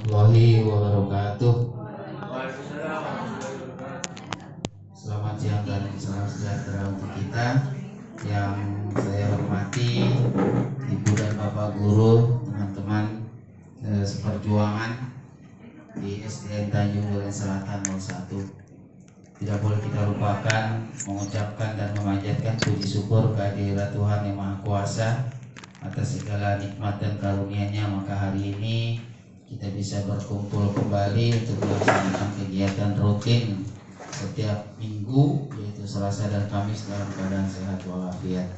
warahmatullahi wabarakatuh. Selamat siang dan salam sejahtera untuk kita. Yang saya hormati Ibu dan Bapak Guru, teman-teman seperjuangan di SDN Tanjung Duren Selatan 01. Tidak boleh kita lupakan mengucapkan dan memanjatkan puji syukur kehadirat Tuhan Yang Maha Kuasa atas segala nikmat dan karunia-Nya. Maka hari ini kita bisa berkumpul kembali untuk melaksanakan kegiatan rutin setiap minggu, yaitu Selasa dan Kamis, dalam keadaan sehat walafiat.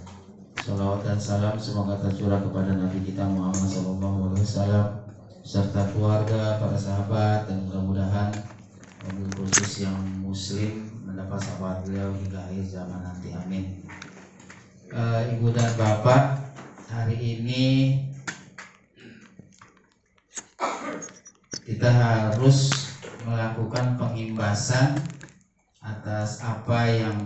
Salawat dan salam semoga tercurah kepada Nabi kita Muhammad SAW serta keluarga, para sahabat, dan mudah-mudahan mobil khusus yang muslim mendapat syafaat beliau hingga akhir zaman nanti, amin. Ibu dan Bapak, hari ini kita harus melakukan pengimbasan atas apa yang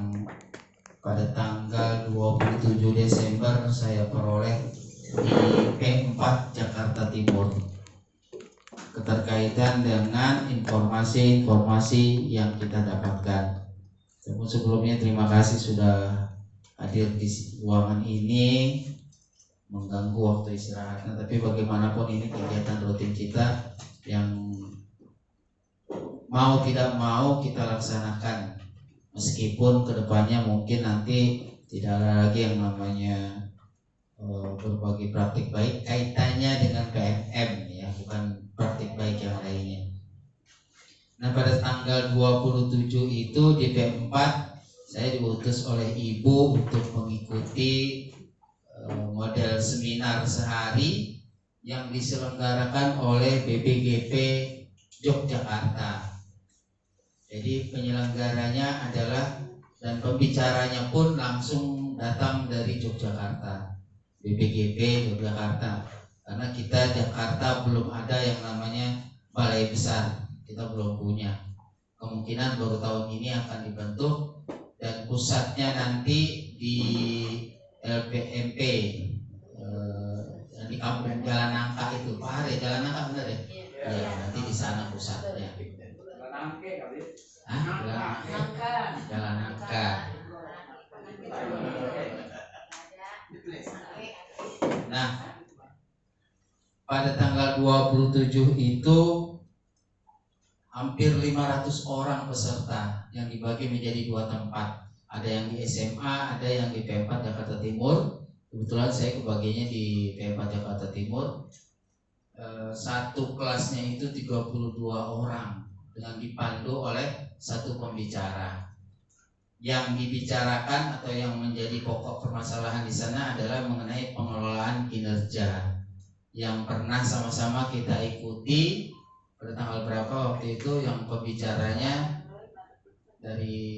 pada tanggal 27 Desember saya peroleh di P4 Jakarta Timur, keterkaitan dengan informasi-informasi yang kita dapatkan. Sebelumnya terima kasih sudah hadir di ruangan ini, mengganggu waktu istirahatnya, tapi bagaimanapun ini kegiatan rutin kita yang mau tidak mau kita laksanakan, meskipun kedepannya mungkin nanti tidak ada lagi yang namanya berbagai praktik baik kaitannya dengan PMM, ya, bukan praktik baik yang lainnya. Nah, pada tanggal 27 itu di P4 saya diutus oleh Ibu untuk mengikuti model seminar sehari yang diselenggarakan oleh BPGP Yogyakarta. Jadi penyelenggaranya adalah dan pembicaranya pun langsung datang dari Yogyakarta, BPGP Yogyakarta. Karena kita Jakarta belum ada yang namanya balai besar, kita belum punya. Kemungkinan baru tahun ini akan dibentuk dan pusatnya nanti di LPMP di Kampung Jalan Nangka itu. Pak Hari, Jalan Nangka benar ya? Iya, nanti di sana pusatnya. Jalan Nangka. Nah, pada tanggal 27 itu hampir 500 orang peserta yang dibagi menjadi 2 tempat. Ada yang di SMA, ada yang di P4 Jakarta Timur. Kebetulan saya kebagiannya di P4 Jakarta Timur. Satu kelasnya itu 32 orang dengan dipandu oleh satu pembicara. Yang dibicarakan atau yang menjadi pokok permasalahan di sana adalah mengenai pengelolaan kinerja yang pernah sama-sama kita ikuti pada tanggal berapa waktu itu, yang pembicaranya dari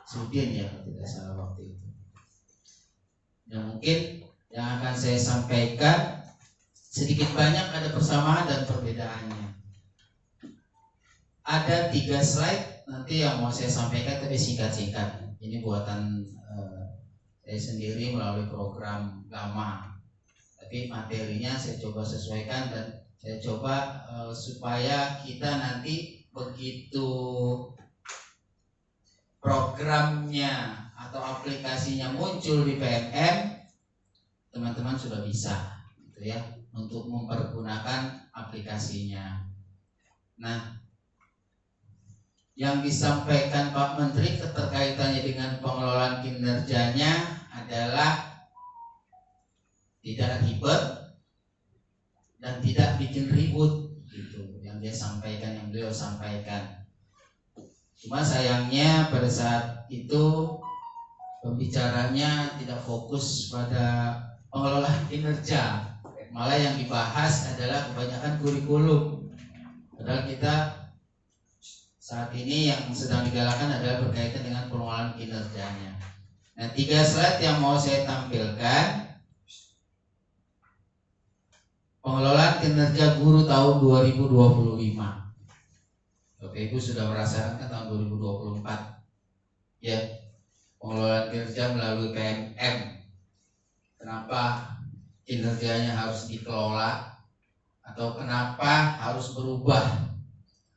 Sudin, ya, kalau tidak salah waktu itu. Yang mungkin yang akan saya sampaikan sedikit banyak ada persamaan dan perbedaannya. Ada 3 slide nanti yang mau saya sampaikan, tapi singkat-singkat. Ini buatan saya sendiri melalui program lama, tapi materinya saya coba sesuaikan dan saya coba supaya kita nanti begitu programnya atau aplikasinya muncul di PMM, teman-teman sudah bisa, gitu ya, untuk mempergunakan aplikasinya. Nah, yang disampaikan Pak Menteri keterkaitannya dengan pengelolaan kinerjanya adalah tidak ribet dan tidak bikin ribut, gitu yang dia sampaikan, yang beliau sampaikan. Cuma sayangnya pada saat itu pembicaranya tidak fokus pada pengelolaan kinerja, malah yang dibahas adalah kebanyakan kurikulum. Padahal kita saat ini yang sedang digalakan adalah berkaitan dengan pengelolaan kinerjanya. Nah, 3 slide yang mau saya tampilkan. Pengelolaan kinerja guru tahun 2025. Bapak Ibu sudah merasakan tahun 2024. Ya, pengelolaan kinerja melalui PMM. Kenapa kinerjanya harus dikelola? atau kenapa harus berubah.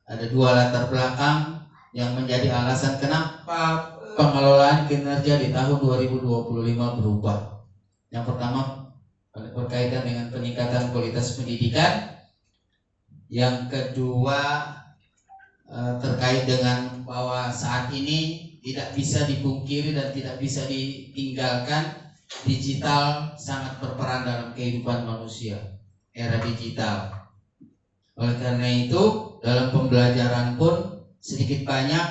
Ada dua latar belakang yang menjadi alasan kenapa pengelolaan kinerja di tahun 2025 berubah. Yang pertama berkaitan dengan peningkatan kualitas pendidikan. Yang kedua terkait dengan bahwa saat ini tidak bisa dipungkiri dan tidak bisa ditinggalkan, digital sangat berperan dalam kehidupan manusia, era digital. Oleh karena itu, dalam pembelajaran pun sedikit banyak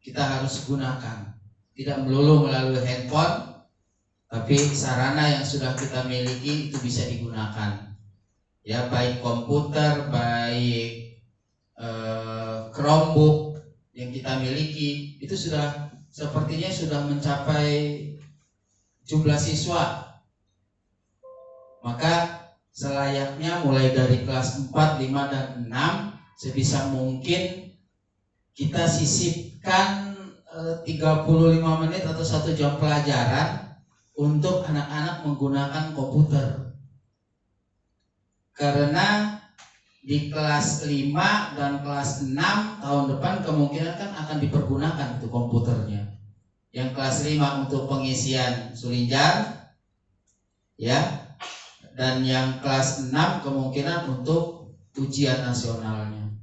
kita harus gunakan. Tidak melulu melalui handphone, tapi sarana yang sudah kita miliki itu bisa digunakan. Ya, baik komputer, baik Chromebook yang kita miliki itu sepertinya sudah mencapai jumlah siswa. Maka selayaknya mulai dari kelas 4, 5, dan 6 sebisa mungkin kita sisipkan 35 menit atau 1 jam pelajaran untuk anak-anak menggunakan komputer. Karena di kelas 5 dan kelas 6 tahun depan kemungkinan kan akan dipergunakan itu komputernya. Yang kelas 5 untuk pengisian sulinjar, ya, dan yang kelas 6 kemungkinan untuk ujian nasionalnya.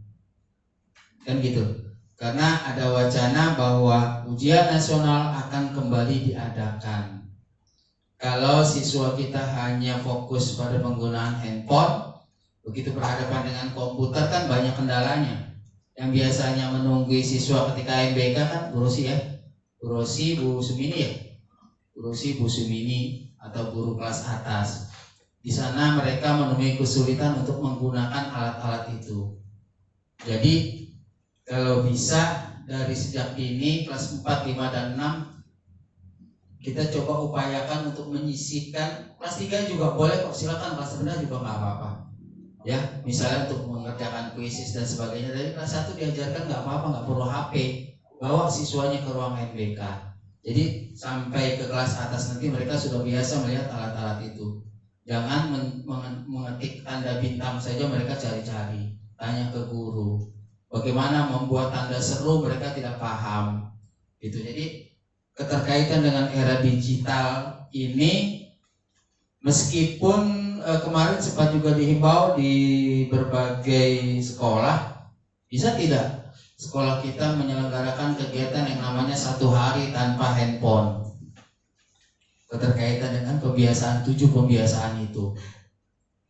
Kan gitu. Karena ada wacana bahwa ujian nasional akan kembali diadakan. Kalau siswa kita hanya fokus pada penggunaan handphone, begitu berhadapan dengan komputer kan banyak kendalanya. Yang biasanya menunggu siswa ketika MBK kan Bu Rosi ya, Bu Rosi, Bu Sumini ya, Bu Rosi, Bu Sumini atau guru kelas atas. Di sana mereka menemui kesulitan untuk menggunakan alat-alat itu. Jadi kalau bisa dari sejak dini kelas 4, 5, dan 6 kita coba upayakan untuk menyisihkan. Kelas 3 juga boleh kok, silakan, kelas rendah juga nggak apa-apa. Ya, misalnya untuk mengerjakan kuisis dan sebagainya. Dari kelas 1 diajarkan nggak apa-apa, nggak perlu HP, bawa siswanya ke ruang MBK. Jadi sampai ke kelas atas nanti mereka sudah biasa melihat alat-alat itu. Jangan mengetik tanda bintang saja mereka cari-cari, tanya ke guru. Bagaimana membuat tanda seru mereka tidak paham. Gitu. Jadi keterkaitan dengan era digital ini, meskipun kemarin sempat juga dihimbau di berbagai sekolah, bisa tidak sekolah kita menyelenggarakan kegiatan yang namanya 1 hari tanpa handphone. Keterkaitan dengan kebiasaan 7 pembiasaan itu,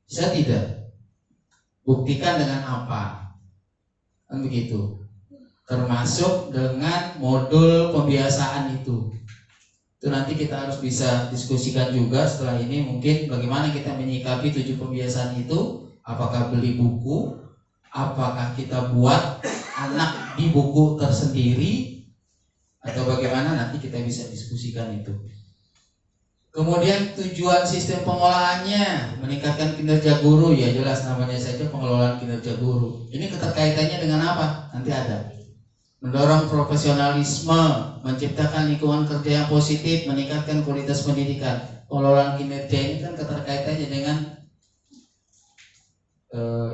bisa tidak? Buktikan dengan apa? Kan begitu. Termasuk dengan modul pembiasaan itu. Itu nanti kita harus bisa diskusikan juga setelah ini, mungkin bagaimana kita menyikapi 7 pembiasaan itu. Apakah beli buku, apakah kita buat anak di buku tersendiri, atau bagaimana, nanti kita bisa diskusikan itu. Kemudian tujuan sistem pengolahannya meningkatkan kinerja guru, ya jelas namanya saja pengelolaan kinerja guru. Ini keterkaitannya dengan apa? Nanti ada. Mendorong profesionalisme, menciptakan lingkungan kerja yang positif, meningkatkan kualitas pendidikan. Pengelolaan kinerja ini kan keterkaitannya dengan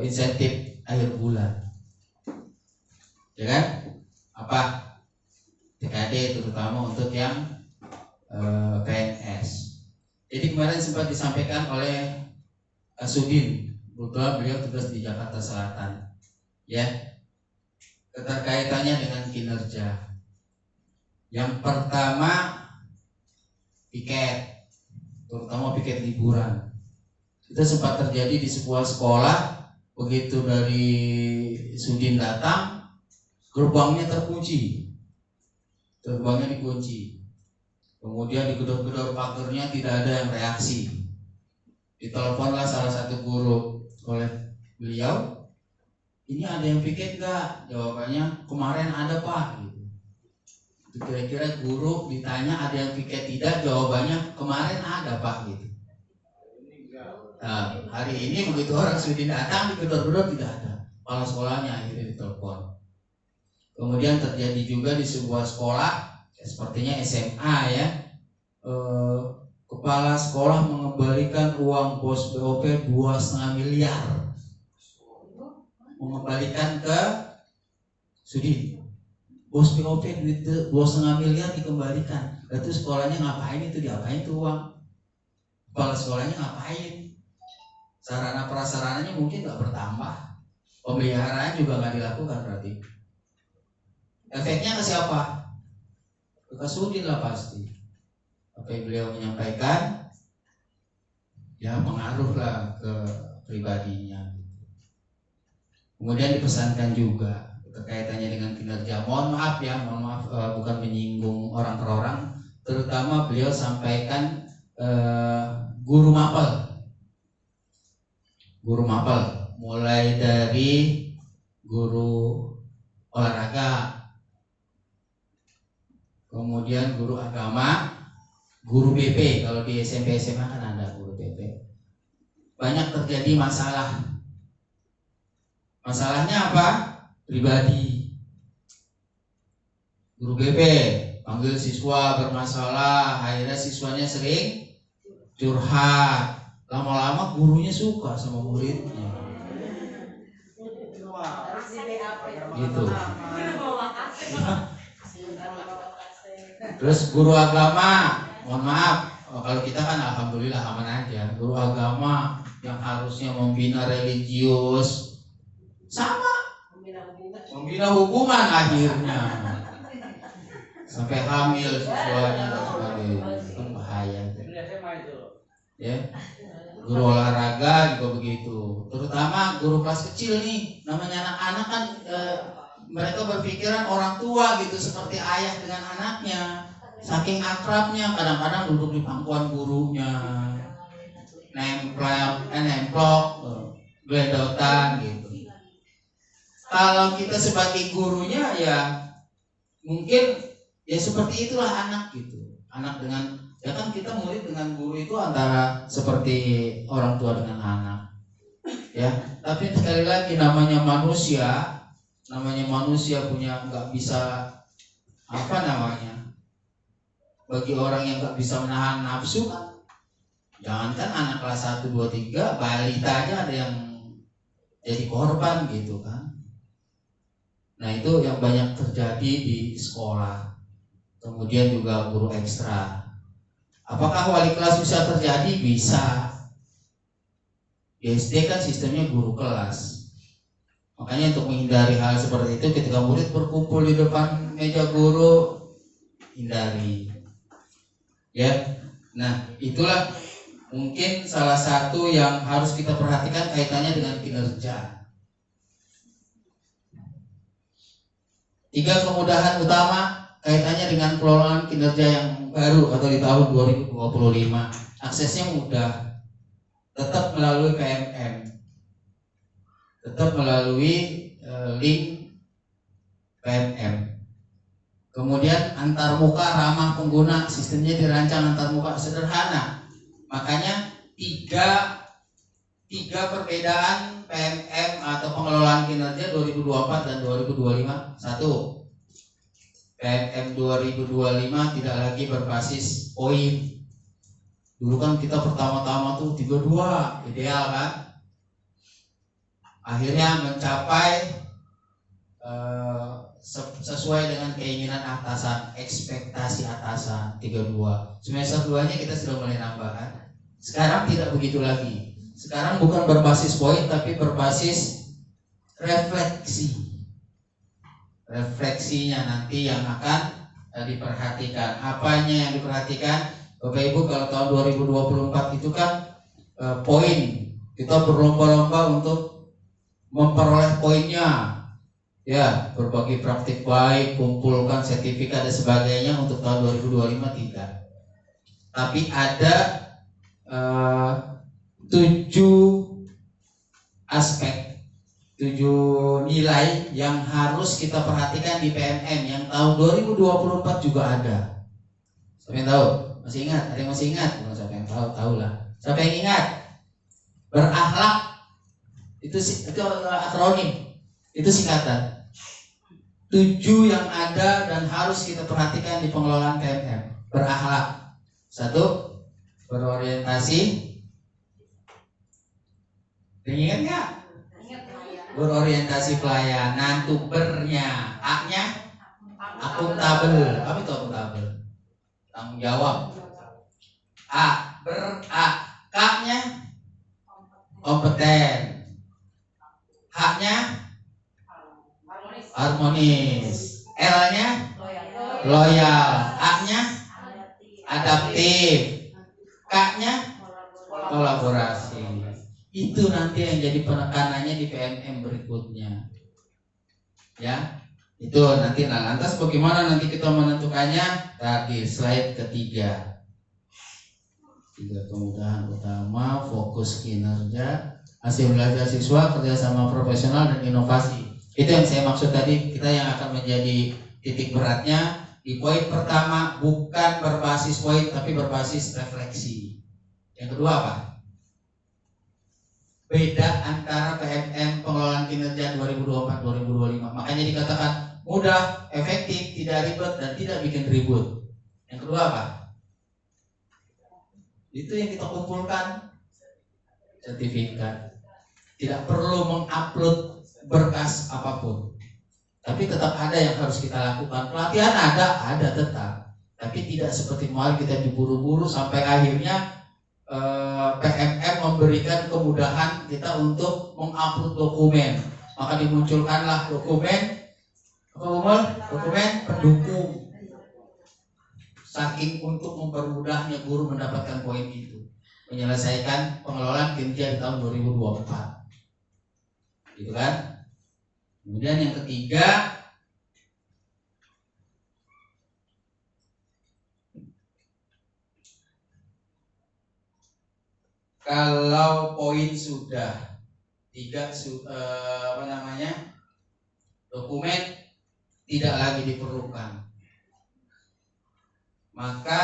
insentif akhir bulan, ya kan? Apa? TKD terutama untuk yang PNS. Jadi kemarin sempat disampaikan oleh Sudin, kebetulan beliau tugas di Jakarta Selatan, ya, keterkaitannya dengan kinerja. Yang pertama piket, terutama piket liburan. Itu sempat terjadi di sebuah sekolah, begitu dari Sudin datang, gerbangnya terkunci, gerbangnya dikunci. Kemudian digedor-gedor pagernya, tidak ada yang reaksi. Diteleponlah salah satu guru oleh beliau, ini ada yang piket nggak? Jawabannya kemarin ada Pak. Gitu. Kira-kira guru ditanya ada yang piket tidak? Jawabannya kemarin ada Pak. Gitu. Nah, hari ini begitu orang sudah datang digedor-gedor tidak ada. Kepala sekolahnya akhirnya ditelepon. Kemudian terjadi juga di sebuah sekolah, sepertinya SMA ya, kepala sekolah mengembalikan uang bos BOP 2,5 miliar mengembalikan ke Sudi. Bos POP duit 2,5 miliar dikembalikan. Itu sekolahnya ngapain, itu diapain tuh uang? Kepala sekolahnya ngapain? Sarana prasarananya mungkin nggak bertambah, pemeliharaan juga nggak dilakukan berarti. Efeknya ke siapa? Ke Sudin lah pasti. Apa yang beliau menyampaikan ya pengaruh lah ke pribadinya. Kemudian dipesankan juga kaitannya dengan kinerja. Mohon maaf ya, bukan menyinggung orang per orang. Terutama beliau sampaikan guru mapel. Guru mapel, mulai dari guru olahraga, kemudian guru agama, guru BP. Kalau di SMP SMA kan ada guru BP. Banyak terjadi masalah. Masalahnya apa? Pribadi. Guru BP panggil siswa bermasalah, akhirnya siswanya sering curhat. Lama-lama gurunya suka sama muridnya. Gitu. Terus guru agama, mohon maaf, kalau kita kan alhamdulillah aman aja. Guru agama yang harusnya membina religius sama membina hubungan akhirnya sampai hamil siswanya dan sebagainya. Kan bahaya. Ya. Guru olahraga juga begitu. Terutama guru kelas kecil nih, namanya anak-anak kan mereka berpikiran orang tua gitu, seperti ayah dengan anaknya. Saking akrabnya, kadang-kadang duduk di pangkuan gurunya, nemplok, geledotan gitu. Kalau kita sebagai gurunya ya mungkin ya seperti itulah anak gitu. Anak dengan, ya kan kita murid dengan guru itu antara seperti orang tua dengan anak. Ya, tapi sekali lagi namanya manusia punya nggak bisa apa namanya. Bagi orang yang nggak bisa menahan nafsu kan, jangankan anak kelas 1, 2, 3, balita aja ada yang jadi korban gitu kan. Nah itu yang banyak terjadi di sekolah. Kemudian juga guru ekstra. Apakah wali kelas bisa terjadi? Bisa. Di SD kan sistemnya guru kelas. Makanya untuk menghindari hal seperti itu, ketika murid berkumpul di depan meja guru, hindari. Ya, nah itulah mungkin salah satu yang harus kita perhatikan kaitannya dengan kinerja. 3 kemudahan utama kaitannya dengan pengelolaan kinerja yang baru atau di tahun 2025. Aksesnya mudah, tetap melalui PMM, tetap melalui link PMM. Kemudian antarmuka ramah pengguna, sistemnya dirancang antarmuka sederhana. Makanya tiga perbedaan PMM atau pengelolaan kinerja 2024 dan 2025. 1. PMM 2025 tidak lagi berbasis poin. Dulu kan kita pertama-tama tuh 32, ideal kan? Akhirnya mencapai sesuai dengan keinginan atasan, ekspektasi atasan 32. Semester 2-nya kita sudah mulai nambah kan. Sekarang tidak begitu lagi. Sekarang bukan berbasis poin tapi berbasis refleksi. Refleksinya nanti yang akan diperhatikan. Apanya yang diperhatikan? Bapak Ibu, kalau tahun 2024 itu kan poin. Kita berlomba-lomba untuk memperoleh poinnya. Ya, berbagi praktik baik, kumpulkan sertifikat dan sebagainya. Untuk tahun 2025 tidak. Tapi ada 7 aspek, 7 nilai yang harus kita perhatikan di PMM yang tahun 2024 juga ada. Siapa yang tahu? Masih ingat? Ada yang masih ingat? Siapa yang tahu lah. Siapa yang ingat? Berakhlak itu akronim, itu singkatan. 7 yang ada dan harus kita perhatikan di pengelolaan PMM. Berakhlak. 1. Berorientasi. Ingat nggak? berorientasi pelayanan. Tuh bernya, A-nya akuntabel. Apa itu akuntabel? Tanggung jawab. A, K-nya kompeten. H-nya harmonis. L-nya loyal. A-nya adaptif. K-nya kolaborasi. Itu nanti yang jadi penekanannya di PMM berikutnya. Ya, itu nanti. Nah, lantas bagaimana nanti kita menentukannya? Tadi slide ketiga. 3 kemudahan utama: fokus kinerja, hasil belajar siswa, kerjasama profesional, dan inovasi. Itu yang saya maksud tadi. Kita yang akan menjadi titik beratnya di poin pertama, bukan berbasis poin tapi berbasis refleksi. Yang kedua apa? Beda antara PMM pengelolaan kinerja 2024-2025. Makanya dikatakan mudah, efektif, tidak ribet, dan tidak bikin ribut. Yang kedua apa? Itu yang kita kumpulkan, sertifikat. Tidak perlu mengupload berkas apapun, tapi tetap ada yang harus kita lakukan. Pelatihan ada tetap, tapi tidak seperti kemarin kita diburu-buru sampai akhirnya PMM memberikan kemudahan kita untuk mengupload dokumen. Maka dimunculkanlah dokumen pendukung, saking untuk mempermudahnya guru mendapatkan poin itu, menyelesaikan pengelolaan kinerja di tahun 2024, gitu kan? Kemudian yang ketiga, kalau poin sudah 3 dokumen tidak lagi diperlukan, maka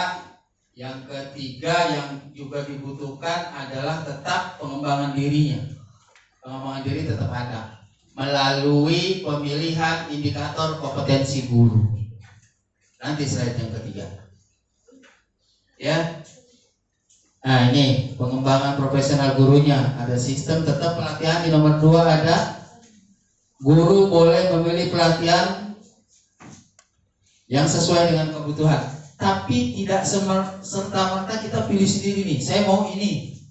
yang ketiga yang juga dibutuhkan adalah tetap pengembangan dirinya. Pengembangan diri tetap ada melalui pemilihan indikator kompetensi guru. Nanti slide yang ketiga. Ya. Nah, ini pengembangan profesional gurunya. Ada sistem tetap pelatihan. Di nomor 2 ada guru boleh memilih pelatihan yang sesuai dengan kebutuhan, tapi tidak serta-merta kita pilih sendiri nih. Saya mau ini.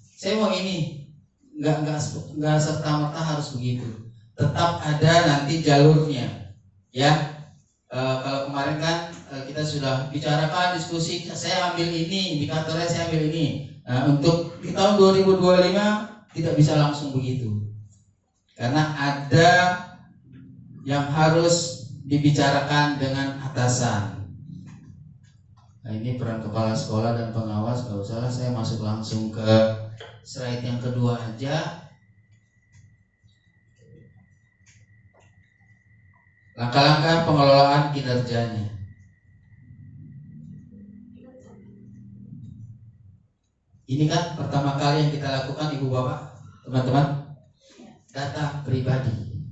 Enggak serta-merta harus begitu. Tetap ada nanti jalurnya. Ya. Kalau kemarin kan kita sudah bicarakan, diskusi, saya ambil ini, indikatornya saya ambil ini. Nah, untuk di tahun 2025 tidak bisa langsung begitu, karena ada yang harus dibicarakan dengan atasan. Nah, ini peran kepala sekolah dan pengawas. Gak usah lah, saya masuk langsung ke slide yang kedua aja. Langkah-langkah pengelolaan kinerjanya. Ini kan pertama kali yang kita lakukan, Ibu Bapak, teman-teman, data pribadi.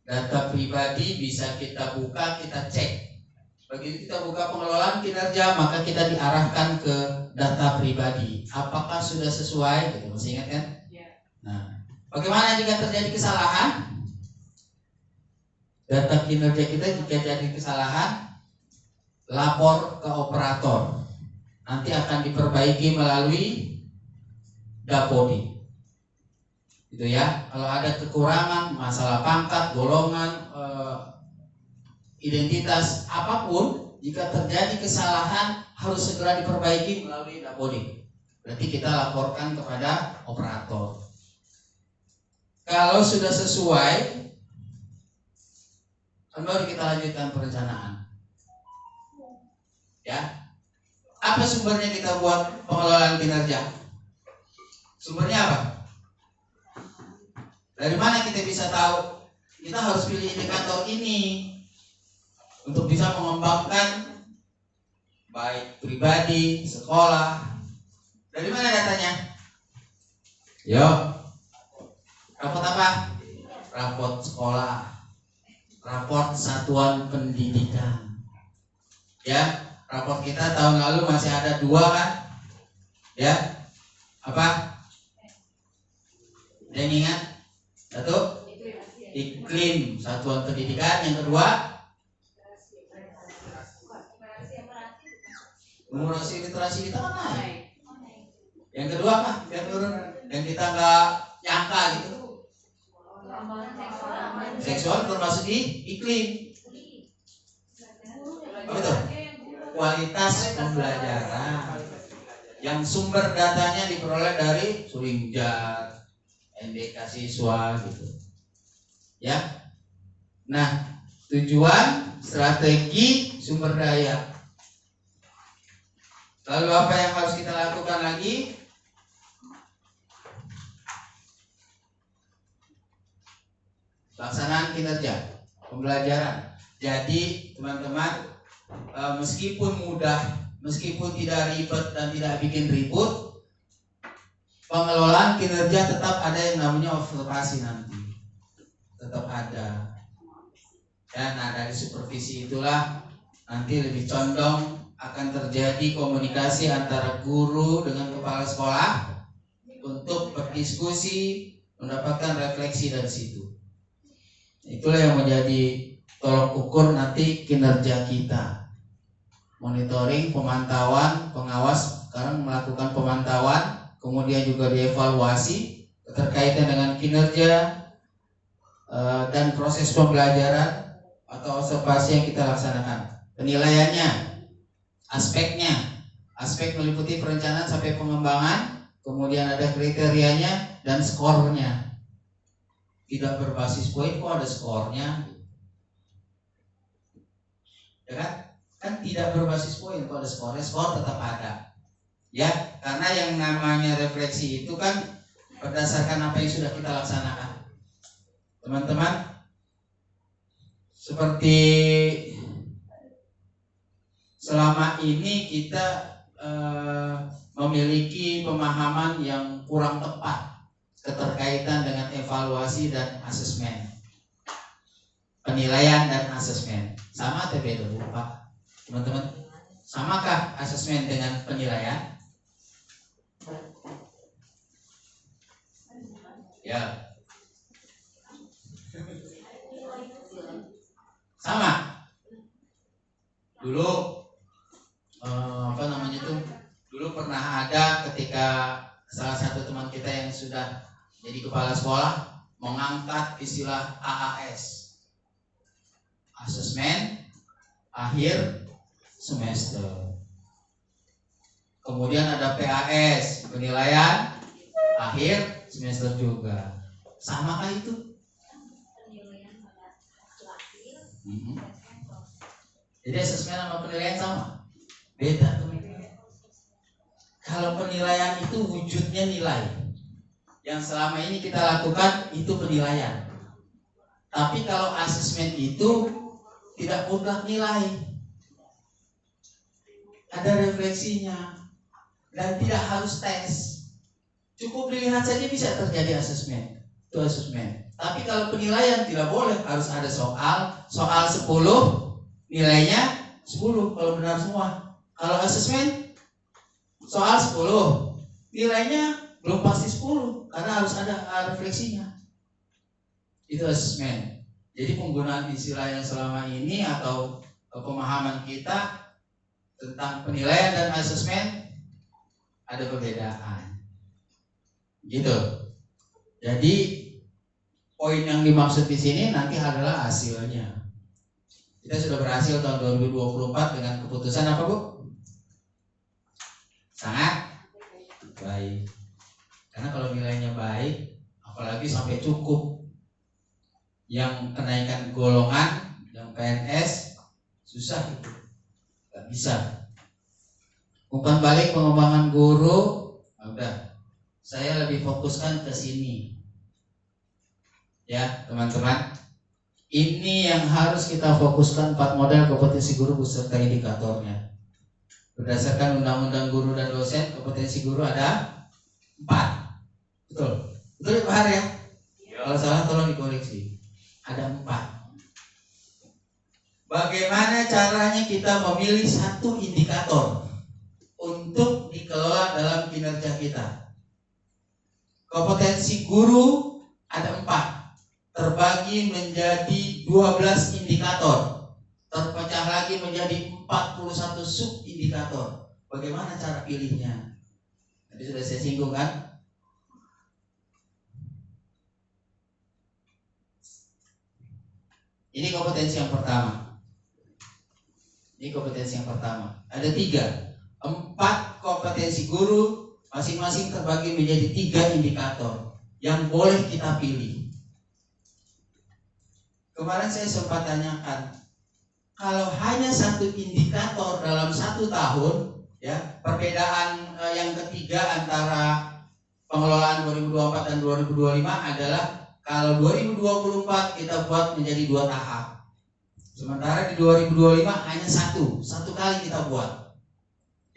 Data pribadi bisa kita buka, kita cek. Begitu kita buka pengelolaan kinerja, maka kita diarahkan ke data pribadi. Apakah sudah sesuai? Gitu, masih ingat kan? Nah, bagaimana jika terjadi kesalahan? Data kinerja kita jika jadi kesalahan, lapor ke operator. Nanti akan diperbaiki melalui Dapodi. Gitu ya. Kalau ada kekurangan, masalah pangkat, golongan, identitas, apapun, jika terjadi kesalahan harus segera diperbaiki melalui Dapodi. Berarti kita laporkan kepada operator. Kalau sudah sesuai, baru kita lanjutkan perencanaan. Ya. Apa sumbernya kita buat pengelolaan kinerja? Sumbernya apa? Dari mana kita bisa tahu? Kita harus pilih indikator ini untuk bisa mengembangkan baik pribadi, sekolah. Dari mana datanya? Yuk. Raport apa? Raport sekolah. Raport satuan pendidikan. Ya. Raport kita tahun lalu masih ada 2 kan? Ya. Apa? Yang ingat? 1? iklim satuan pendidikan. Yang kedua, numerasi literasi kita kan naik. Yang kedua apa? Yang turun, yang kita nggak nyangka gitu. Seksual termasuk di iklim. Apa itu? Kualitas pembelajaran. Yang sumber datanya diperoleh dari Suringjar, NDK siswa gitu. Ya. Nah, tujuan, strategi, sumber daya. Lalu apa yang harus kita lakukan lagi? Pelaksanaan kinerja pembelajaran. Jadi teman-teman, meskipun mudah, meskipun tidak ribet dan tidak bikin ribut, pengelolaan kinerja tetap ada yang namanya observasi nanti. Tetap ada. Dan dari supervisi itulah nanti lebih condong akan terjadi komunikasi antara guru dengan kepala sekolah untuk berdiskusi, mendapatkan refleksi dari situ. Itulah yang menjadi tolok ukur nanti kinerja kita. Monitoring, pemantauan, pengawas sekarang melakukan pemantauan, kemudian juga dievaluasi keterkaitan dengan kinerja dan proses pembelajaran atau observasi yang kita laksanakan. Penilaiannya, aspek meliputi perencanaan sampai pengembangan, kemudian ada kriterianya dan skornya. Tidak berbasis poin kok ada skornya, ya kan? Kan tidak berbasis poin kok ada skornya, skor tetap ada, ya. Karena yang namanya refleksi itu kan berdasarkan apa yang sudah kita laksanakan, teman-teman. Seperti selama ini kita memiliki pemahaman yang kurang tepat keterkaitan dengan evaluasi dan asesmen, penilaian dan asesmen. Sama atau beda Pak? Teman-teman, samakah asesmen dengan penilaian? Ya, sama. Dulu dulu pernah ada ketika salah satu teman kita yang sudah jadi kepala sekolah mengangkat istilah AAS, asesmen akhir semester. Kemudian ada PAS, penilaian akhir semester juga. Samakah itu? Jadi asesmen sama penilaian sama? Beda teman-teman. Kalau penilaian itu wujudnya nilai. Yang selama ini kita lakukan itu penilaian. Tapi kalau asesmen itu tidak mutlak nilai. Ada refleksinya. Dan tidak harus tes. Cukup dilihat saja bisa terjadi asesmen. Itu asesmen. Tapi kalau penilaian tidak boleh, harus ada soal 10, nilainya 10 kalau benar semua. Kalau asesmen soal 10, nilainya belum pasti 10 karena harus ada refleksinya. Itu asesmen. Jadi penggunaan istilah yang selama ini atau pemahaman kita tentang penilaian dan asesmen ada perbedaan. Gitu. Jadi poin yang dimaksud di sini nanti adalah hasilnya. Kita sudah berhasil tahun 2024 dengan keputusan apa, Bu? Sangat baik. Karena kalau nilainya baik, apalagi sampai cukup, yang kenaikan golongan, yang PNS, susah itu. Gak bisa. Umpan balik pengembangan guru, udah. Saya lebih fokuskan ke sini. Ya, teman-teman. Ini yang harus kita fokuskan, 4 model kompetensi guru beserta indikatornya. Berdasarkan Undang-Undang Guru dan Dosen, kompetensi guru ada 4. Betul? Betul ya Pak Har ya? Kalau salah tolong dikoreksi. Ada 4. Bagaimana caranya kita memilih satu indikator untuk dikelola dalam kinerja kita? Kompetensi guru ada 4. terbagi menjadi 12 indikator, terpecah lagi menjadi 41 sub indikator. Bagaimana cara pilihnya? Tadi sudah saya singgung kan? Ini kompetensi yang pertama. Ada 3, 4 kompetensi guru, masing-masing terbagi menjadi 3 indikator yang boleh kita pilih. Kemarin saya sempat tanyakan, kalau hanya 1 indikator dalam 1 tahun, ya, perbedaan yang ketiga antara pengelolaan 2024 dan 2025 adalah kalau 2024 kita buat menjadi 2 tahap. Sementara di 2025 hanya satu kali kita buat.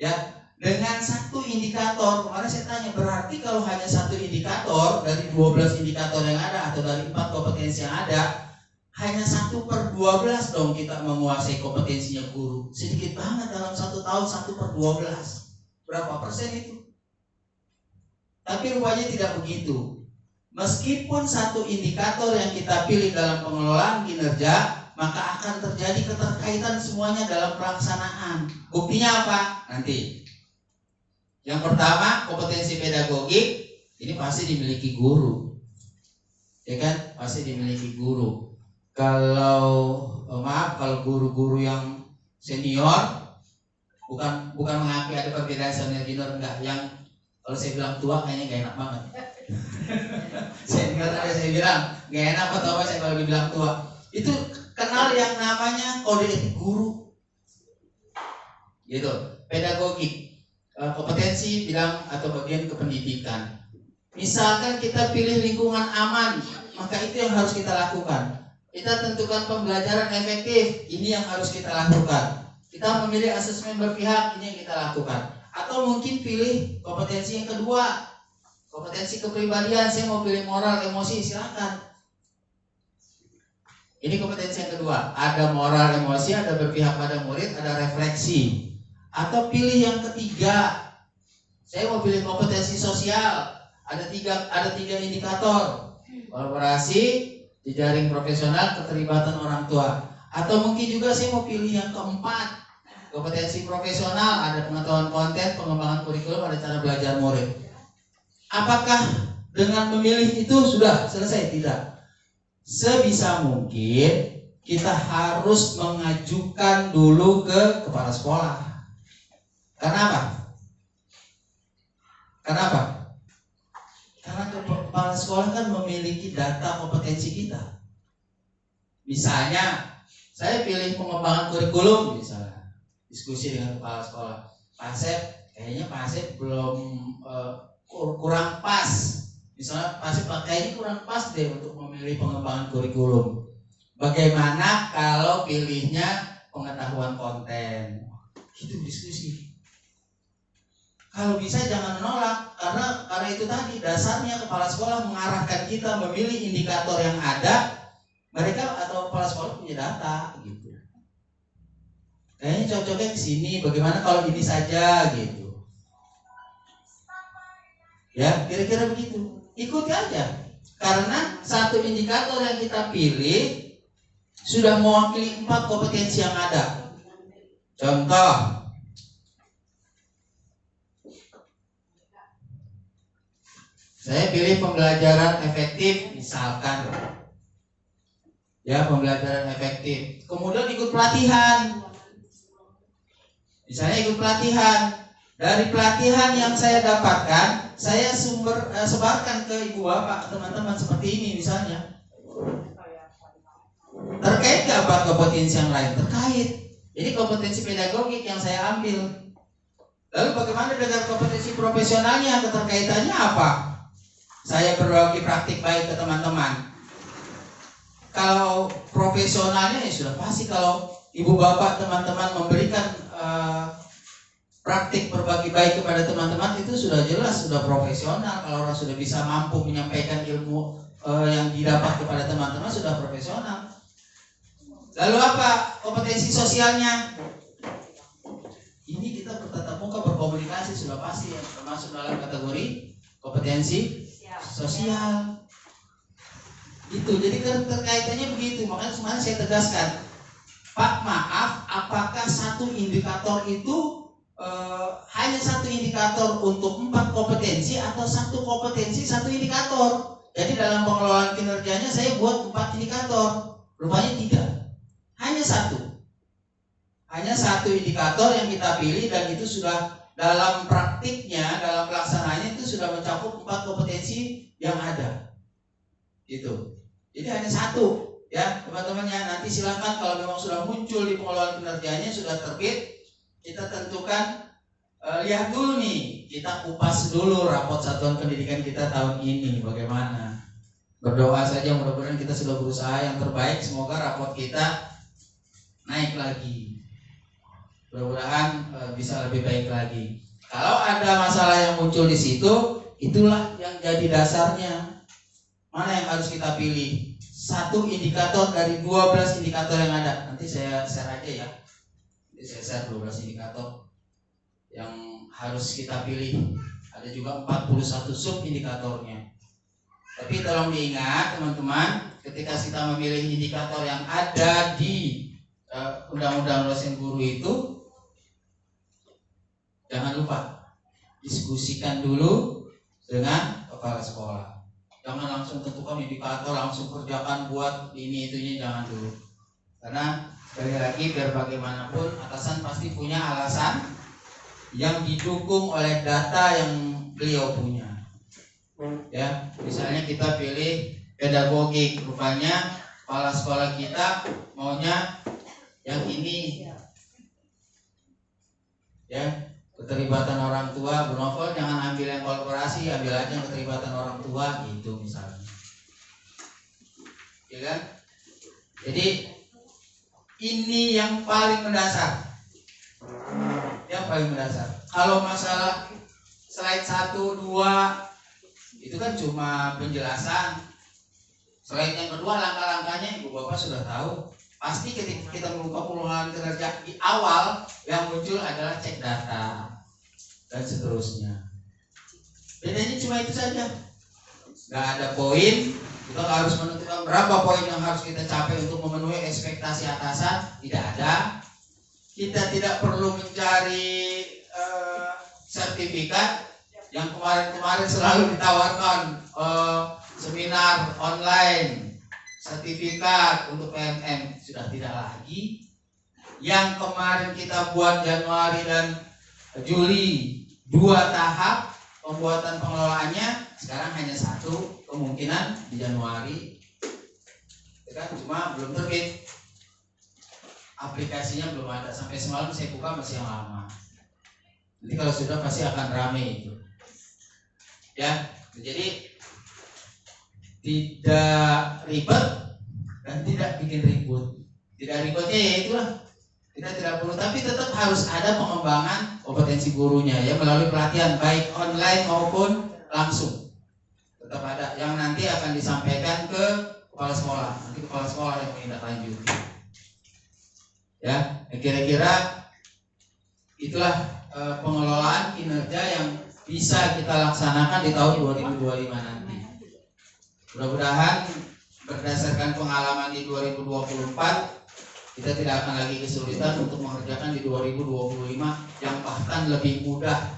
Ya, dengan 1 indikator, kemarin saya tanya, berarti kalau hanya 1 indikator dari 12 indikator yang ada atau dari 4 kompetensi yang ada, hanya 1/12 dong kita menguasai kompetensinya guru. Sedikit banget dalam 1 tahun 1/12. Berapa persen itu? Tapi rupanya tidak begitu. Meskipun 1 indikator yang kita pilih dalam pengelolaan kinerja, maka akan terjadi keterkaitan semuanya dalam pelaksanaan. Buktinya apa? Nanti. Yang pertama, kompetensi pedagogik, ini pasti dimiliki guru. Ya kan? Pasti dimiliki guru. Kalau guru-guru yang senior, bukan mengakui ada perbedaan senior junior, enggak. Yang kalau saya bilang tua kayaknya gak enak banget. Saya bilang gak enak atau apa saya kalau dibilang tua. Itu kenal yang namanya kode etik guru. Gitu. Pedagogik, kompetensi bilang atau bagian kependidikan. Misalkan kita pilih lingkungan aman, maka itu yang harus kita lakukan. Kita tentukan pembelajaran efektif, ini yang harus kita lakukan. Kita memilih asesmen berpihak, ini yang kita lakukan. Atau mungkin pilih kompetensi yang kedua, kompetensi kepribadian. Saya mau pilih moral, emosi, silakan. Ini kompetensi yang kedua. Ada moral, emosi, ada berpihak pada murid, ada refleksi. Atau pilih yang ketiga, saya mau pilih kompetensi sosial. Ada tiga indikator: kolaborasi, jejaring profesional, keterlibatan orang tua. Atau mungkin juga saya mau pilih yang keempat, kompetensi profesional, ada pengetahuan konten, pengembangan kurikulum, ada cara belajar murid. Apakah dengan memilih itu sudah selesai? Tidak. Sebisa mungkin kita harus mengajukan dulu ke kepala sekolah. Kenapa? Karena kepala sekolah kan memiliki data kompetensi kita. Misalnya, saya pilih pengembangan kurikulum, misalnya diskusi dengan kepala sekolah, Pak Asep, kayaknya Pak Asep belum kurang pas. Misalnya Pak Asep kayaknya kurang pas deh untuk memilih pengembangan kurikulum. Bagaimana kalau pilihnya pengetahuan konten? Itu diskusi. Kalau bisa jangan menolak, karena itu tadi dasarnya kepala sekolah mengarahkan kita memilih indikator yang ada. Mereka atau kepala sekolah punya data gitu. Kayaknya cocoknya ke sini, bagaimana kalau ini saja gitu. Ya, kira-kira begitu. Ikuti aja. Karena 1 indikator yang kita pilih sudah mewakili 4 kompetensi yang ada. Contoh, saya pilih pembelajaran efektif, misalkan. Ya, pembelajaran efektif. Kemudian ikut pelatihan. Misalnya ikut pelatihan. Dari pelatihan yang saya dapatkan, saya sebarkan ke ibu bapak, teman-teman seperti ini misalnya. Terkait gak Pak kompetensi yang lain? Terkait. Ini kompetensi pedagogik yang saya ambil. Lalu bagaimana dengan kompetensi profesionalnya? Keterkaitannya apa? Saya berbagi praktik baik ke teman-teman. Kalau profesionalnya ya sudah pasti, kalau ibu bapak teman-teman memberikan praktik berbagi baik kepada teman-teman, itu sudah jelas, sudah profesional. Kalau orang sudah bisa mampu menyampaikan ilmu yang didapat kepada teman-teman, sudah profesional. Lalu apa kompetensi sosialnya? Ini kita bertatap muka, berkomunikasi, sudah pasti ya, termasuk dalam kategori kompetensi sosial. Itu jadi terkaitannya begitu. Makanya kemarin saya tegaskan, Pak, maaf, apakah satu indikator itu hanya satu indikator untuk 4 kompetensi atau satu kompetensi satu indikator? Jadi dalam pengelolaan kinerjanya saya buat 4 indikator, rupanya tidak, hanya satu indikator yang kita pilih, dan itu sudah dalam praktiknya, dalam pelaksanaannya itu sudah mencakup 4 kompetensi yang ada. Gitu. Jadi hanya satu, ya teman-teman ya. Nanti silakan kalau memang sudah muncul di pengelolaan kinerjanya, sudah terbit, kita tentukan, lihat dulu nih, kita kupas dulu rapot satuan pendidikan kita tahun ini bagaimana. Berdoa saja, mudah-mudahan kita sudah berusaha yang terbaik, semoga rapot kita naik lagi. Mudah-mudahan bisa lebih baik lagi. Kalau ada masalah yang muncul di situ, itulah yang jadi dasarnya. Mana yang harus kita pilih? Satu indikator dari 12 indikator yang ada. Nanti saya share aja ya. Nanti saya share 12 indikator yang harus kita pilih. Ada juga 41 sub indikatornya. Tapi tolong diingat teman-teman, ketika kita memilih indikator yang ada di Undang-Undang Dosen Guru itu, jangan lupa diskusikan dulu dengan kepala sekolah. Jangan langsung tentukan indikator, langsung kerjakan buat ini itunya, jangan dulu. Karena sekali lagi, biar bagaimanapun atasan pasti punya alasan yang didukung oleh data yang beliau punya. Ya, misalnya kita pilih pedagogik, rupanya kepala sekolah kita maunya yang ini. Ya, keterlibatan orang tua, Bu Novel jangan ambil yang korporasi, ambil aja yang keterlibatan orang tua, gitu misalnya. Ya kan? Jadi ini yang paling mendasar. Yang paling mendasar. Kalau masalah slide 1, 2 itu kan cuma penjelasan. Slide yang kedua, langkah-langkahnya Ibu Bapak sudah tahu. Pasti ketika kita membuka pengelolaan kinerja di awal, yang muncul adalah cek data dan seterusnya. Bedanya cuma itu saja. Gak ada poin. Kita harus menentukan berapa poin yang harus kita capai untuk memenuhi ekspektasi atasan. Tidak ada. Kita tidak perlu mencari sertifikat yang kemarin-kemarin selalu ditawarkan, seminar online, sertifikat untuk PMM, sudah tidak lagi. Yang kemarin kita buat Januari dan Juli 2 tahap pembuatan pengelolaannya, sekarang hanya 1, kemungkinan di Januari. Kan cuma belum terbit, aplikasinya belum ada. Sampai semalam saya buka masih yang lama. Nanti kalau sudah pasti akan rame itu. Ya, jadi tidak ribet dan tidak bikin ribut. Tidak ribetnya ya itulah, kita tidak perlu, tapi tetap harus ada pengembangan kompetensi gurunya ya, melalui pelatihan baik online maupun langsung. Tetap ada yang nanti akan disampaikan ke kepala sekolah. Nanti kepala sekolah yang menindaklanjuti. Ya, kira-kira itulah pengelolaan kinerja yang bisa kita laksanakan di tahun 2025 nanti. Mudah-mudahan berdasarkan pengalaman di 2024, kita tidak akan lagi kesulitan untuk mengerjakan di 2025 yang bahkan lebih mudah.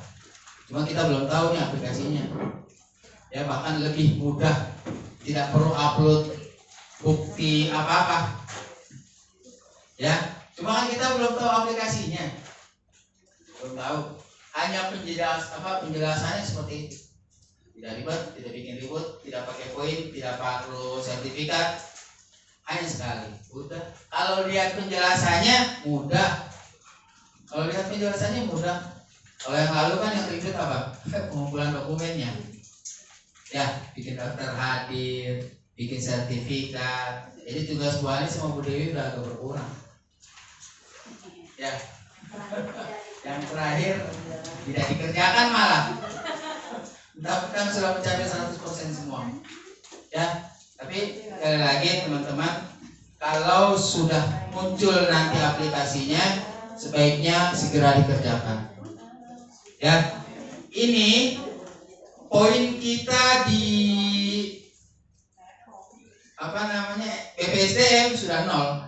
Cuma kita belum tahu nih aplikasinya. Ya, bahkan lebih mudah. Tidak perlu upload bukti apa-apa. Ya, cuma kan kita belum tahu aplikasinya. Belum tahu. Hanya penjelasannya seperti itu. Tidak ribet, tidak bikin ribut, tidak pakai poin, tidak perlu sertifikat, hanya sekali. Udah. Kalau lihat penjelasannya mudah. Kalau yang lalu kan yang ribet apa? Pengumpulan dokumennya. Ya, bikin daftar hadir, bikin sertifikat. Jadi tugas Bu Ani sama Bu Dewi udah agak berkurang. Ya. Yang terakhir tidak dikerjakan malah. Mudah-mudahan sudah mencapai 100% semua. Ya, tapi sekali lagi teman-teman, kalau sudah muncul nanti aplikasinya, sebaiknya segera dikerjakan. Ya, ini poin kita di BPSDM sudah 0.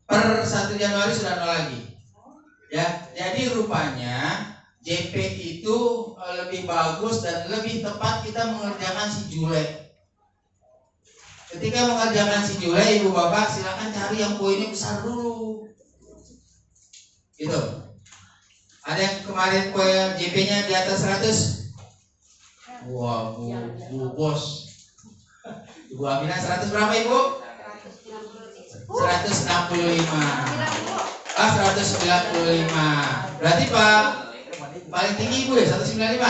Per 1 Januari sudah 0 lagi. Ya, jadi rupanya JP itu lebih bagus dan lebih tepat kita mengerjakan si Jule. Ketika mengerjakan si Jule, ibu bapak silakan cari yang poinnya besar dulu. Gitu. Ada yang kemarin poin JP-nya di atas 100? Wah, bu bos. Ibu Aminah 100 berapa ibu? 165. 195. Berarti Pak paling tinggi ibu ya 195.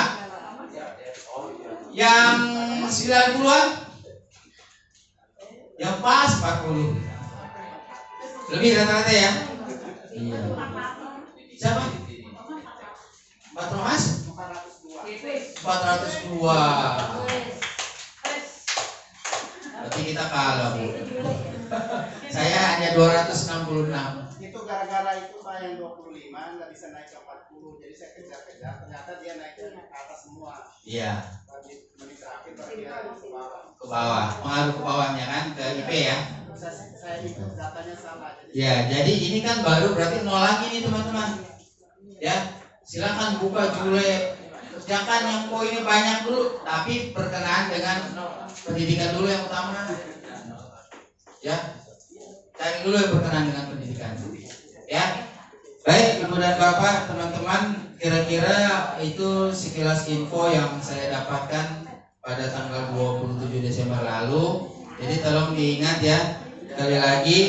Yang 90-an? Yang pas 40. Lebih rata-rata ya? Iya. Siapa? Pak Thomas? 402. Berarti kita kalah bu. Saya hanya 266. Itu gara-gara itu Pak yang 25 nggak bisa naik ke 40. Jadi saya kejar-kejar, ternyata dia naik ke atas semua. Iya. Menit terakhir baru dia ke bawah. Ke bawah, pengaruh ke bawahnya kan ke IP ya. Saya ikut datanya salah. Ya, jadi ini kan baru berarti 0 lagi nih teman-teman. Ya, silakan buka Jule. Kerjakan yang poinnya banyak dulu, tapi berkenaan dengan pendidikan dulu yang utama. Ya, cari dulu yang berkenaan dengan pendidikan. Ya, baik ibu dan bapak, teman-teman, kira-kira itu sekilas info yang saya dapatkan pada tanggal 27 Desember lalu. Jadi tolong diingat ya, sekali lagi,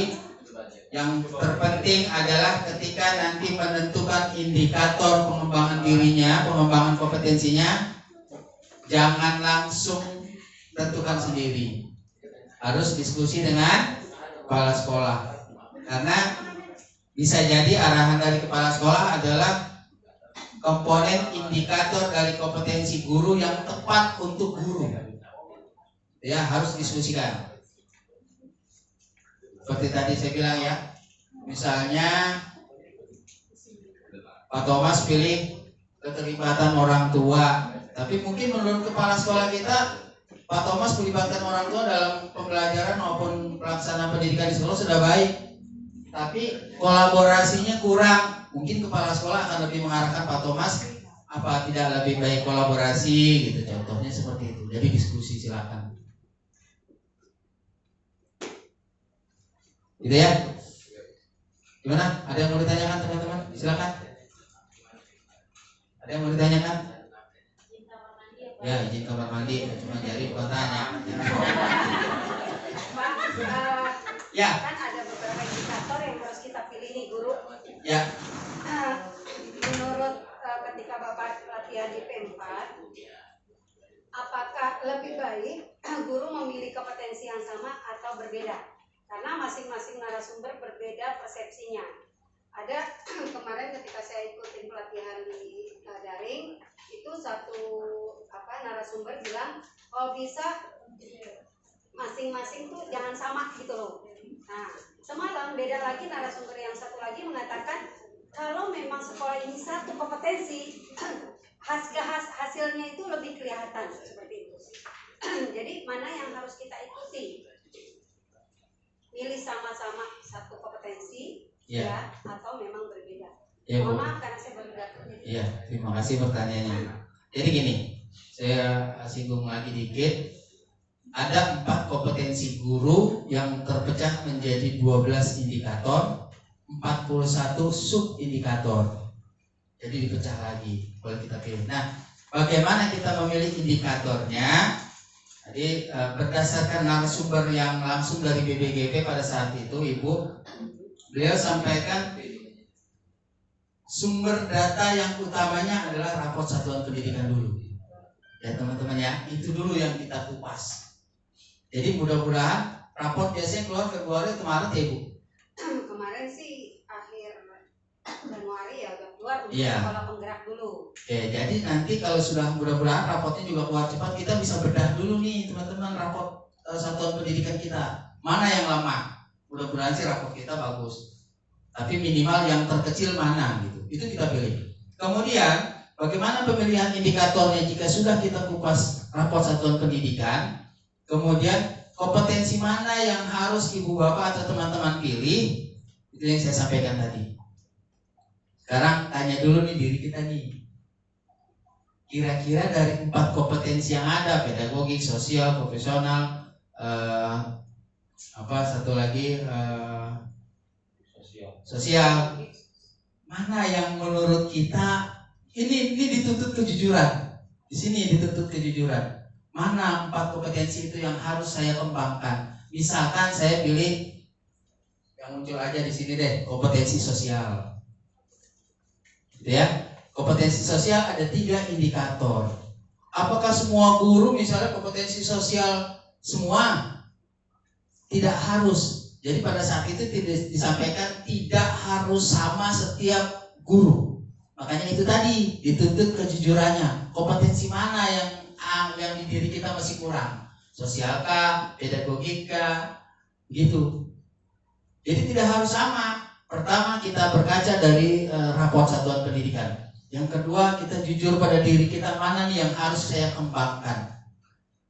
yang terpenting adalah ketika nanti menentukan indikator pengembangan dirinya, pengembangan kompetensinya, jangan langsung tentukan sendiri. Harus diskusi dengan kepala sekolah. Karena bisa jadi arahan dari kepala sekolah adalah komponen indikator dari kompetensi guru yang tepat untuk guru. Ya, harus diskusikan. Seperti tadi saya bilang ya, misalnya Pak Thomas pilih keterlibatan orang tua, tapi mungkin menurut kepala sekolah kita Pak Thomas melibatkan orang tua dalam pembelajaran maupun pelaksanaan pendidikan di sekolah sudah baik, tapi kolaborasinya kurang. Mungkin kepala sekolah akan lebih mengarahkan Pak Thomas, apa tidak lebih baik kolaborasi gitu, contohnya seperti itu. Jadi diskusi silakan. Gitu ya. Gimana? Ada yang mau ditanyakan teman-teman? Silakan. Ada yang mau ditanyakan? Ya, izin kamar mandi, cuma jari bukan tanya. Ya. Kan ada beberapa indikator yang harus kita pilih nih guru. Ya. Menurut ketika Bapak latihan di P4, apakah lebih baik guru memilih kompetensi yang sama atau berbeda? Karena masing-masing narasumber berbeda persepsinya. Ada kemarin ketika saya ikutin pelatihan di daring, itu satu narasumber bilang kalau bisa masing-masing tuh jangan sama gitu loh. Nah, semalam beda lagi narasumber yang satu lagi mengatakan kalau memang sekolah ini satu kompetensi, hasilnya itu lebih kelihatan seperti itu. Jadi mana yang harus kita ikuti? Milih sama-sama satu kompetensi ya atau memang berbeda? Ya, mohon maaf karena saya baru datang. Iya, terima kasih pertanyaannya. Jadi gini, saya singgung lagi dikit. Ada 4 kompetensi guru yang terpecah menjadi 12 indikator, 41 sub indikator. Jadi dipecah lagi kalau kita pilih. Nah, bagaimana kita memilih indikatornya? Jadi berdasarkan narasumber yang langsung dari BBGP pada saat itu, Ibu, beliau sampaikan sumber data yang utamanya adalah raport satuan pendidikan dulu. Ya teman-teman ya, itu dulu yang kita kupas. Jadi mudah-mudahan raport biasanya keluar Februari atau Maret ya Ibu? Kemarin sih akhir Januari ya udah keluar untuk ya. Sekolah penggerak dulu. Oke, jadi nanti kalau sudah mudah-mudahan raportnya juga keluar cepat, kita bisa bedah dulu nih teman-teman raport satuan pendidikan kita. Mana yang lama? Mudah-mudahan sih raport kita bagus. Tapi minimal yang terkecil mana gitu. Itu kita pilih. Kemudian bagaimana pemilihan indikatornya jika sudah kita kupas raport satuan pendidikan? Kemudian kompetensi mana yang harus ibu bapak atau teman-teman pilih, itu yang saya sampaikan tadi. Sekarang tanya dulu nih diri kita nih, kira-kira dari 4 kompetensi yang ada, pedagogik, sosial, profesional, satu lagi sosial, mana yang menurut kita ini dituntut kejujuran. Di sini dituntut kejujuran. Mana 4 kompetensi itu yang harus saya kembangkan? Misalkan saya pilih yang muncul aja di sini deh, kompetensi sosial. Gitu ya. Kompetensi sosial ada 3 indikator. Apakah semua guru misalnya kompetensi sosial semua? Tidak harus. Jadi pada saat itu tidak disampaikan tidak harus sama setiap guru. Makanya itu tadi dituntut kejujurannya. Kompetensi mana yang di diri kita masih kurang? Sosialkah, pedagogika, gitu. Jadi tidak harus sama. Pertama kita berkaca dari raport satuan pendidikan. Yang kedua kita jujur pada diri kita, mana nih yang harus saya kembangkan.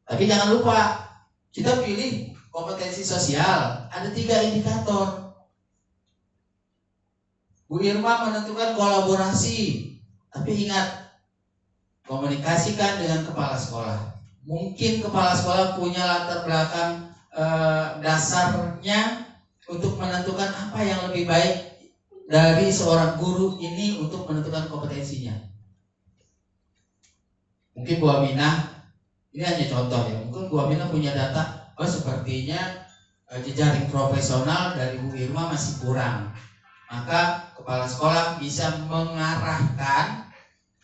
Tapi jangan lupa kita pilih kompetensi sosial, ada 3 indikator. Bu Irma menentukan kolaborasi, tapi ingat, komunikasikan dengan kepala sekolah. Mungkin kepala sekolah punya latar belakang dasarnya untuk menentukan apa yang lebih baik dari seorang guru ini untuk menentukan kompetensinya. Mungkin Bu Aminah, ini hanya contoh ya, mungkin Bu Aminah punya data, sepertinya jejaring profesional dari Bu Irma masih kurang. Maka kepala sekolah bisa mengarahkan,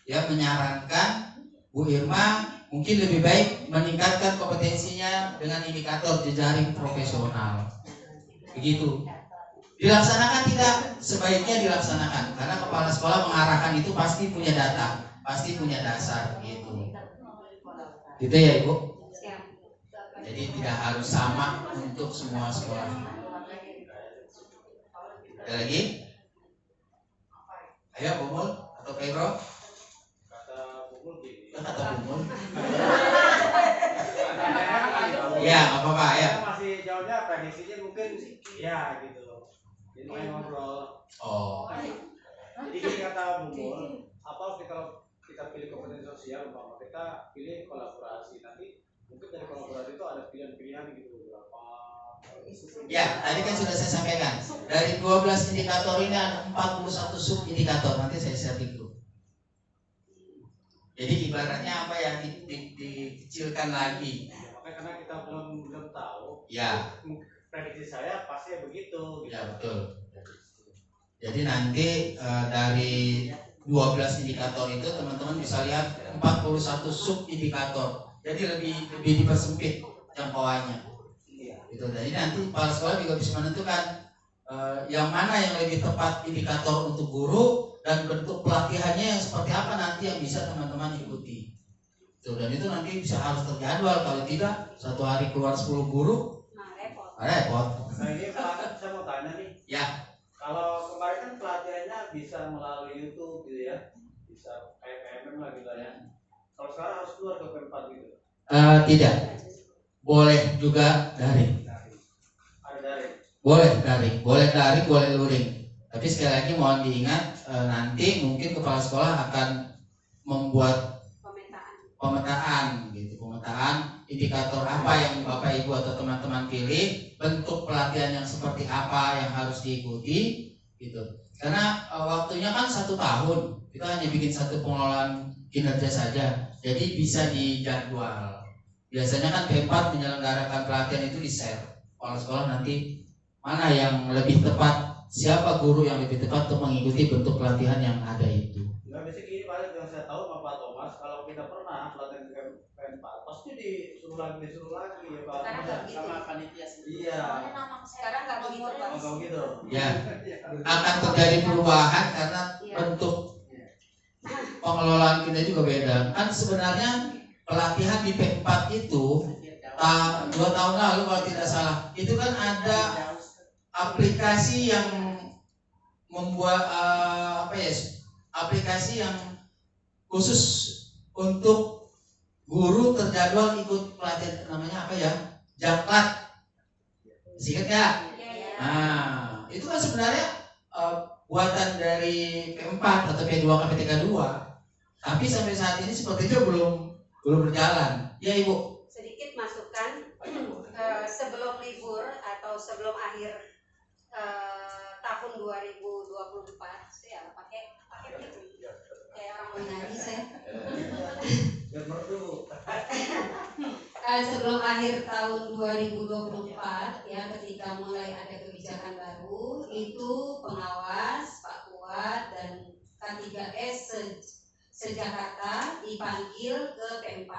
ya, menyarankan Bu Irma mungkin lebih baik meningkatkan kompetensinya dengan indikator jejaring profesional. Begitu. Dilaksanakan tidak? Sebaiknya dilaksanakan, karena kepala sekolah mengarahkan itu pasti punya data, pasti punya dasar gitu. Gitu ya Ibu? Jadi tidak harus sama untuk semua sekolah. Ada lagi? Ayo Bumul atau Pedro? Kata Bumul gini. Kata Bumul. Ya, apa-apa ya. Masih jauhnya prediksinya mungkin ya gitu. Jadi main ngobrol. Oh. Jadi gini kata Bumul, apa kita pilih kompetensi sosial, umpama kita pilih kolaborasi, nanti mungkin dari kolaborasi itu ada pilihan-pilihan gitu berapa. Ya, tadi kan sudah saya sampaikan. Dari 12 indikator ini ada 41 sub indikator. Nanti saya share dulu. Jadi ibaratnya apa yang dikecilkan lagi. Makanya karena kita belum tahu. Ya. Prediksi saya pasti begitu. Gitu. Ya betul. Jadi nanti dari 12 indikator itu teman-teman bisa lihat 41 sub indikator. Jadi lebih dipersempit jangkauannya. Gitu. Jadi nanti kepala sekolah juga bisa menentukan yang mana yang lebih tepat indikator untuk guru dan bentuk pelatihannya yang seperti apa nanti yang bisa teman-teman ikuti. Gitu. Dan itu nanti bisa harus terjadwal, kalau tidak satu hari keluar 10 guru, repot. Nah ini Pak, saya mau tanya nih. Ya. Kalau kemarin kan pelatihannya bisa melalui YouTube gitu ya, bisa kayak PMM lah gitu ya. Kalau sekarang harus keluar ke P4 gitu. Tidak. Boleh juga daring. Ada daring. Boleh daring, boleh luring. Tapi sekali lagi mohon diingat, nanti mungkin kepala sekolah akan membuat pemetaan indikator apa yang Bapak Ibu atau teman-teman pilih, bentuk pelatihan yang seperti apa yang harus diikuti gitu. Karena waktunya kan 1 tahun, kita hanya bikin satu pengelolaan kinerja saja, jadi bisa dijadwal. Biasanya kan P4 menyelenggarakan pelatihan itu di-share. Kepala sekolah nanti mana yang lebih tepat, siapa guru yang lebih tepat untuk mengikuti bentuk pelatihan yang ada itu. Nah, biasanya gini Pak, yang saya tahu sama Pak Thomas, kalau kita pernah pelatihan di P4 pasti disuruh lagi ya Pak. Sekarang nggak gitu. Sama panitia sendiri. Iya. Sekarang nggak begitu Pak. Enggak gitu. Ya, akan terjadi perubahan karena bentuk pengelolaan kita juga beda. Kan sebenarnya pelatihan di P4 itu 2 tahun lalu kalau tidak salah, itu kan ada aplikasi yang membuat aplikasi yang khusus untuk guru terjadwal ikut pelatihan, namanya apa ya? Jaklat. Masih ingat nggak? Iya. Nah, itu kan sebenarnya buatan dari P4 atau P2 ke P32. Tapi sampai saat ini sepertinya belum berjalan. Ya Ibu. Sedikit masukan, sebelum libur atau sebelum akhir tahun 2024, saya pakai kayak orang menyanyi saya. Sebelum akhir tahun 2024 ya, ketika mulai ada kebijakan baru, itu pengawas Pak Kuat dan K3S se-Jakarta dipanggil ke P4.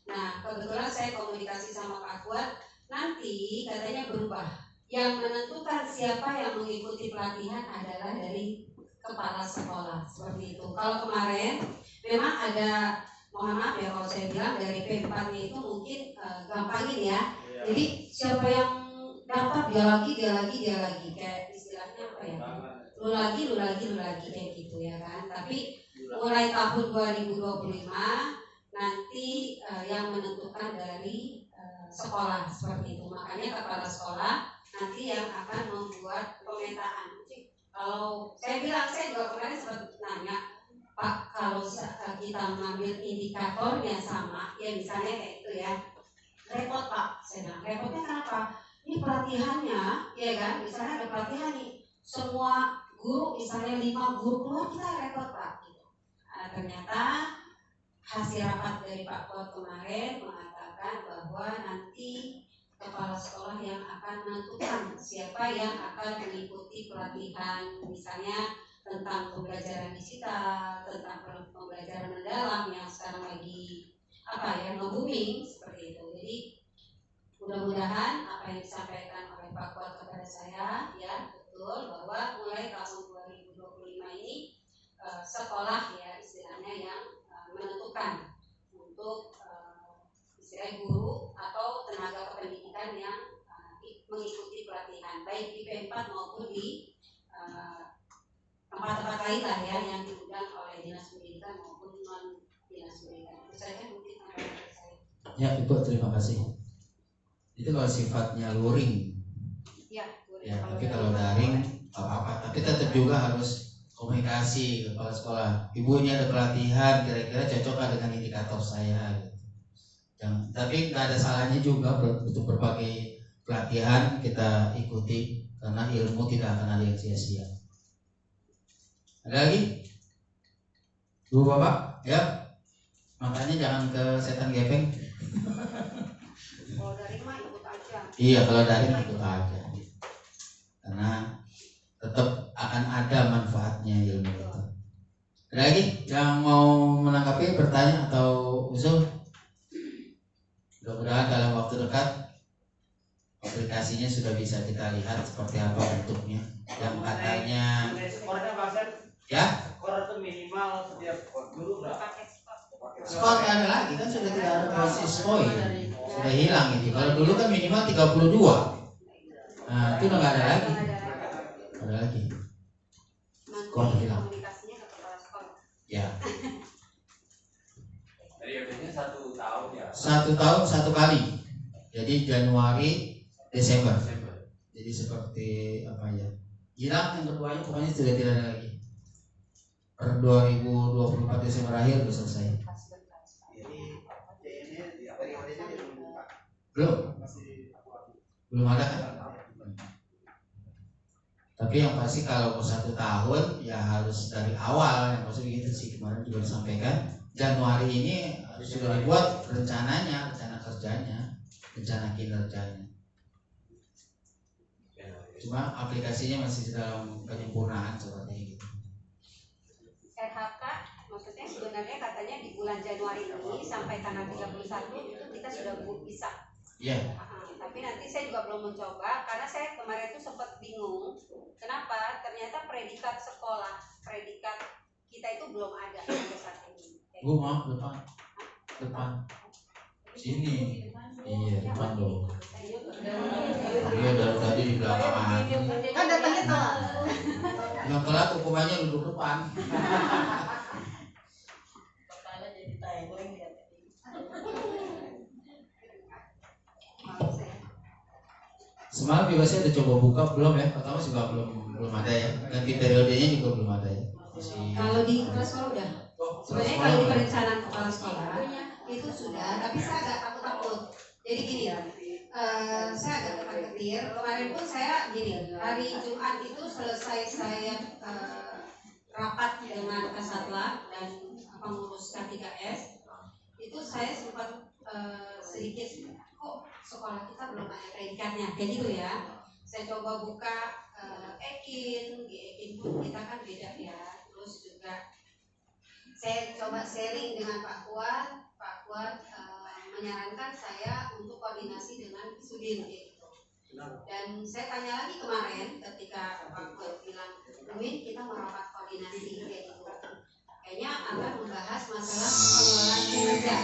Nah, kebetulan saya komunikasi sama Pak Kuat, nanti katanya berubah. Yang menentukan siapa yang mengikuti pelatihan adalah dari kepala sekolah, seperti itu. Kalau kemarin memang ada, mohon maaf ya kalau saya bilang dari P4-nya itu mungkin gampangin ya. Jadi siapa yang dapat dia lagi kayak istilahnya apa ya? Lu lagi kayak gitu ya kan. Tapi mulai tahun 2025 nanti yang menentukan dari sekolah, seperti itu. Makanya kepala sekolah nanti yang akan membuat pemetaan. Kalau saya bilang, saya juga kemarin sempat nanya, Pak, kalau kita mengambil indikatornya sama, ya misalnya kayak itu ya, repot Pak. Saya bilang, repotnya kenapa? Ini pelatihannya, ya kan, misalnya ada pelatihan nih, semua guru, misalnya 5 guru keluar, kita repot Pak. Gitu. Ternyata hasil rapat dari Pak Kuat kemarin mengatakan bahwa nanti kepala sekolah yang akan menentukan siapa yang akan mengikuti pelatihan, misalnya tentang pembelajaran digital, tentang pembelajaran mendalam yang sekarang lagi nge-booming seperti itu. Jadi mudah-mudahan apa yang disampaikan oleh Pak Kuat kepada saya ya betul, bahwa mulai tahun 2025 ini sekolah ya istilahnya yang menentukan untuk istilahnya guru atau tenaga kependidikan yang mengikuti pelatihan baik di P4 maupun di tempat-tempat lain lah ya yang diundang oleh dinas pendidikan maupun non dinas pendidikan. Itu saja mungkin dari saya. Ya Ibu, terima kasih. Itu kalau sifatnya luring. Ya, ya tapi kalau daring apa-apa. Tapi tetap juga harus komunikasi ke kepala sekolah. Ibu ini ada pelatihan, kira-kira cocok dengan indikator saya. Gitu. Tapi nggak ada salahnya juga untuk berbagai pelatihan kita ikuti karena ilmu tidak akan ada yang sia-sia. Ada lagi? Bu Bapak, ya. Makanya jangan ke setan gepeng. Kalau dari mah ikut aja. Iya, kalau dari ikut aja. Karena tetap akan ada manfaatnya ilmu itu. Ada lagi yang mau menanggapi, bertanya atau usul? Mudah-mudahan dalam waktu dekat aplikasinya sudah bisa kita lihat seperti apa bentuknya. Yang katanya Skornya bahkan ya, skor itu minimal setiap guru berapa? skor nggak ada lagi kan, sudah tidak ada basis poin, sudah hilang itu. Kalau dulu kan minimal 32. Nah itu udah nggak ada lagi. Ada lagi. Skor hilang. Komunikasinya ke kepala sekolah. Ya. Periodenya 1 tahun ya. 1 tahun 1 kali. Jadi Januari, Desember. Jadi seperti apa ya? Hilang yang keduanya, pokoknya sudah tidak ada lagi. Per 2024 Desember akhir sudah selesai. Belum ada kan? Tapi yang pasti kalau mau 1 tahun ya harus dari awal, yang pasti begitu sih. Kemarin juga disampaikan Januari ini harus sudah dibuat rencananya, rencana kerjanya, rencana kinerjanya. Cuma aplikasinya masih dalam penyempurnaan seperti itu. RHK maksudnya sebenarnya katanya di bulan Januari ini sampai tanggal 31 itu kita sudah bisa. Iya. Tapi nanti saya juga belum mencoba karena saya kemarin itu sempat bingung. Kenapa? Ternyata predikat sekolah, predikat kita itu belum ada sampai saat ini. Bu maaf, depan. Sini. Iya, depan dong. Iya, dari tadi di belakang. Kan datangnya telat. Yang telat hukumannya duduk depan. Maaf saya Semalam juga saya udah coba buka, belum ya, pertama juga belum ada ya, ganti periodenya juga belum ada ya. Kalau di kepala sekolah udah. Sebenarnya kalau di perencanaan kepala sekolah itu sudah, tapi saya agak takut-takut. Jadi gini, saya agak ketar-ketir. Kemarin pun saya gini, hari Jumat itu selesai saya rapat dengan Kasatla dan pengurus K3S, itu saya sempat sedikit kok sekolah kita belum ada predikatnya, kayak gitu ya. Saya coba buka Ekin, di Ekin pun kita kan beda ya. Terus juga saya coba sharing dengan Pak Kuat menyarankan saya untuk koordinasi dengan Sudin gitu. Dan saya tanya lagi kemarin ketika Pak Kuat bilang, Umin kita mau rapat koordinasi kayak gitu. Kayaknya akan membahas masalah pengelolaan kinerja.